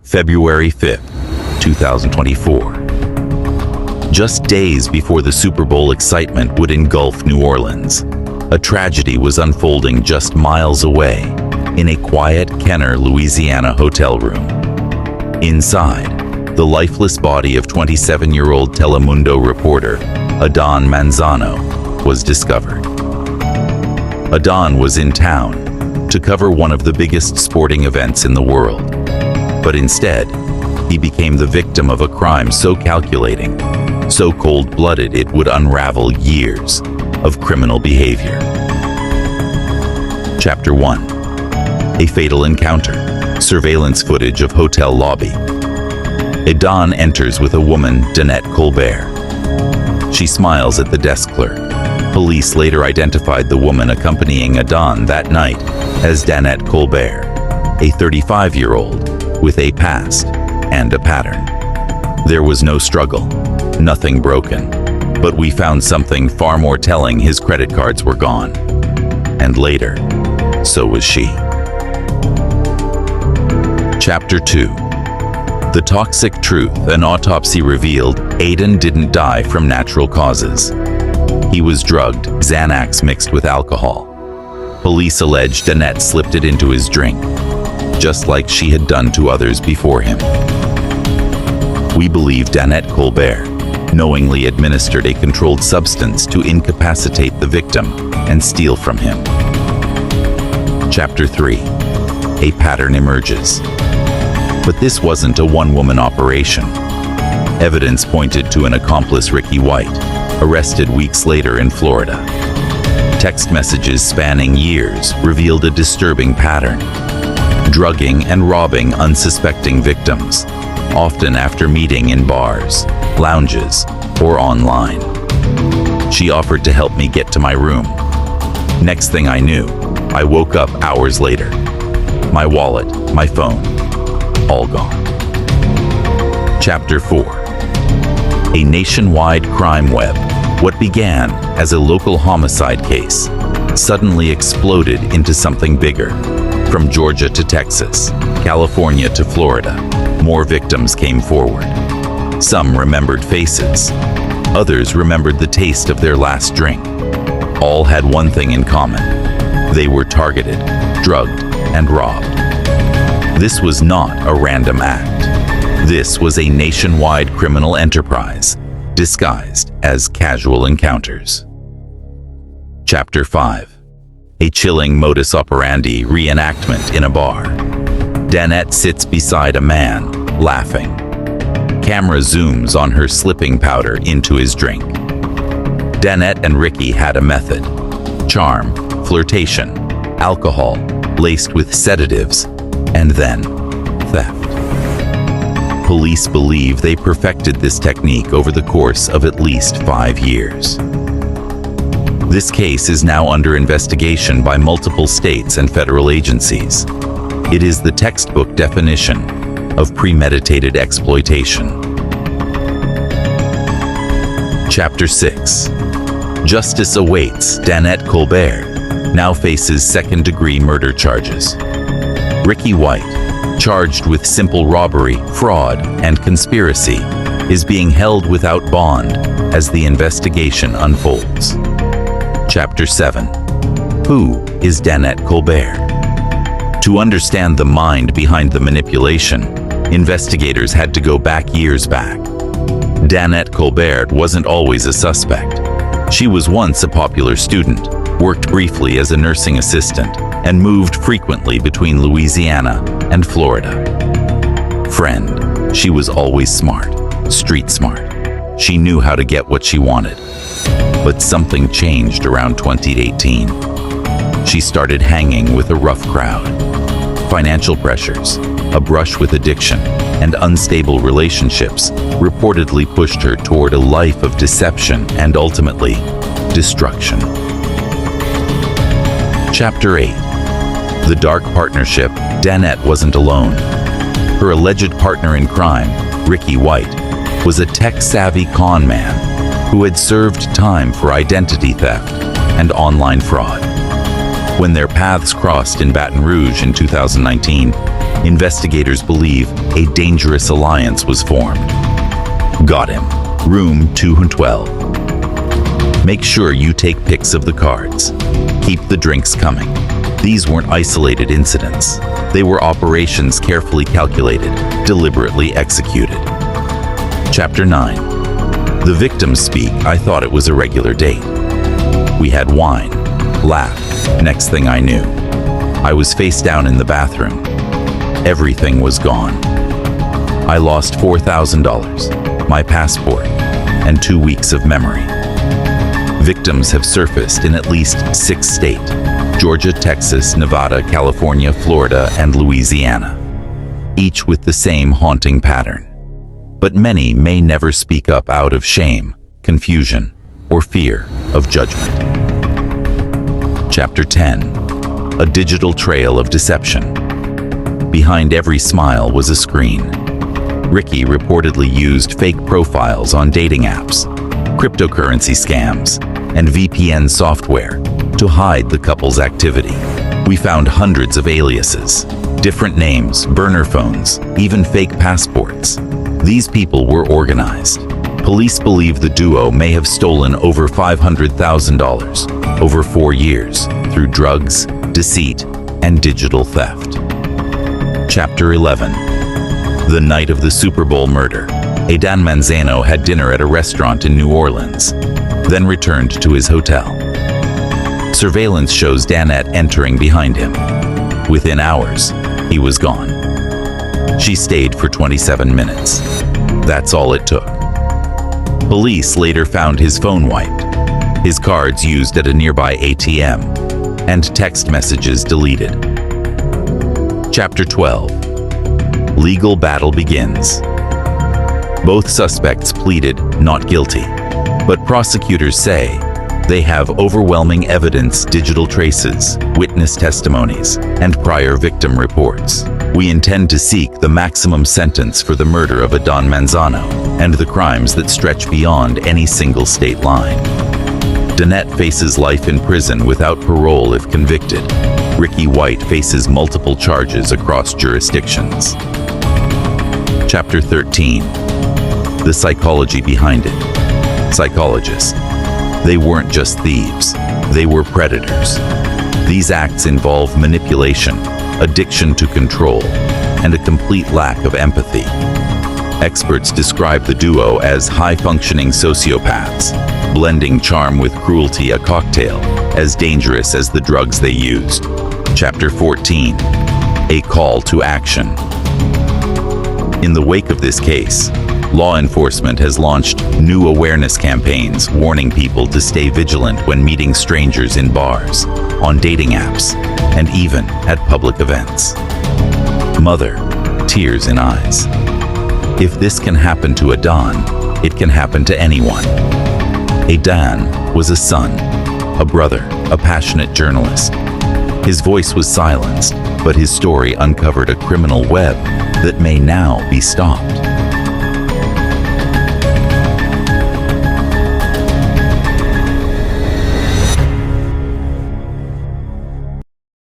February 5th, 2024. Just days before the Super Bowl excitement would engulf New Orleans, a tragedy was unfolding just miles away in a quiet Kenner, Louisiana hotel room. Inside, the lifeless body of 27-year-old Telemundo reporter Adan Manzano was discovered. Adan was in town to cover one of the biggest sporting events in the world, but instead, he became the victim of a crime so calculating, so cold-blooded it would unravel years of criminal behavior. Chapter 1. A fatal encounter. Surveillance footage of hotel lobby. Adan enters with a woman, Danette Colbert. She smiles at the desk clerk. Police later identified the woman accompanying Adan that night as Danette Colbert, a 35-year-old with a past and a pattern. There was no struggle, nothing broken, but we found something far more telling. His credit cards were gone. And later, so was she. Chapter 2. The toxic truth. An autopsy revealed Adan didn't die from natural causes. He was drugged, Xanax mixed with alcohol. Police alleged Danette slipped it into his drink, just like she had done to others before him. We believe Danette Colbert knowingly administered a controlled substance to incapacitate the victim and steal from him. Chapter 3. A pattern emerges. But this wasn't a one-woman operation. Evidence pointed to an accomplice, Rickey White, arrested weeks later in Florida. Text messages spanning years revealed a disturbing pattern: drugging and robbing unsuspecting victims, often after meeting in bars, lounges, or online. She offered to help me get to my room. Next thing I knew, I woke up hours later. My wallet, my phone, all gone. Chapter 4. A nationwide crime web. What began as a local homicide case suddenly exploded into something bigger. From Georgia to Texas, California to Florida, more victims came forward. Some remembered faces. Others remembered the taste of their last drink. All had one thing in common. They were targeted, drugged, and robbed. This was not a random act. This was a nationwide criminal enterprise, disguised as casual encounters. Chapter 5. A chilling modus operandi reenactment in a bar. Danette sits beside a man, laughing. Camera zooms on her slipping powder into his drink. Danette and Rickey had a method: charm, flirtation, alcohol, laced with sedatives, and then theft. Police believe they perfected this technique over the course of at least 5 years. This case is now under investigation by multiple states and federal agencies. It is the textbook definition of premeditated exploitation. Chapter 6. Justice awaits. Danette Colbert now faces second-degree murder charges. Rickey White, charged with simple robbery, fraud, and conspiracy, is being held without bond as the investigation unfolds. Chapter 7. Who is Danette Colbert? To understand the mind behind the manipulation, investigators had to go years back. Danette Colbert wasn't always a suspect. She was once a popular student, worked briefly as a nursing assistant, and moved frequently between Louisiana and Florida. Friend, she was always smart, street smart. She knew how to get what she wanted. But something changed around 2018. She started hanging with a rough crowd. Financial pressures, a brush with addiction, and unstable relationships reportedly pushed her toward a life of deception and ultimately, destruction. Chapter 8. The dark partnership. Danette wasn't alone. Her alleged partner in crime, Rickey White, was a tech-savvy con man who had served time for identity theft and online fraud. When their paths crossed in Baton Rouge in 2019, Investigators believe a dangerous alliance was formed. Got him. Room 212. Make sure you take pics of the cards. Keep the drinks coming. These weren't isolated incidents. They were operations carefully calculated, deliberately executed. Chapter 9. The victims speak. I thought it was a regular date. We had wine, laughed. Next thing I knew, I was face down in the bathroom. Everything was gone. I lost $4,000, my passport, and 2 weeks of memory. Victims have surfaced in at least 6 states: Georgia, Texas, Nevada, California, Florida, and Louisiana, each with the same haunting pattern. But many may never speak up out of shame, confusion, or fear of judgment. Chapter 10. A digital trail of deception. Behind every smile was a screen. Rickey reportedly used fake profiles on dating apps, cryptocurrency scams, and VPN software to hide the couple's activity. We found hundreds of aliases, different names, burner phones, even fake passports. These people were organized. Police believe the duo may have stolen over $500,000 over 4 years through drugs, deceit, and digital theft. Chapter 11. The night of the Super Bowl murder, Adan Manzano had dinner at a restaurant in New Orleans, then returned to his hotel. Surveillance shows Danette entering behind him. Within hours, he was gone. She stayed for 27 minutes. That's all it took. Police later found his phone wiped, his cards used at a nearby ATM, and text messages deleted. Chapter 12. Legal battle begins. Both suspects pleaded not guilty, but prosecutors say they have overwhelming evidence, digital traces, witness testimonies, and prior victim reports. We intend to seek the maximum sentence for the murder of Adan Manzano and the crimes that stretch beyond any single state line. Danette faces life in prison without parole if convicted. Rickey White faces multiple charges across jurisdictions. Chapter 13. The psychology behind it. Psychologists. They weren't just thieves, they were predators. These acts involve manipulation, addiction to control, and a complete lack of empathy. Experts describe the duo as high-functioning sociopaths, blending charm with cruelty, a cocktail as dangerous as the drugs they used. Chapter 14. A call to action. In the wake of this case, law enforcement has launched new awareness campaigns warning people to stay vigilant when meeting strangers in bars, on dating apps, and even at public events. Mother, tears in eyes. If this can happen to Adan, it can happen to anyone. Adan was a son, a brother, a passionate journalist. His voice was silenced, but his story uncovered a criminal web that may now be stopped.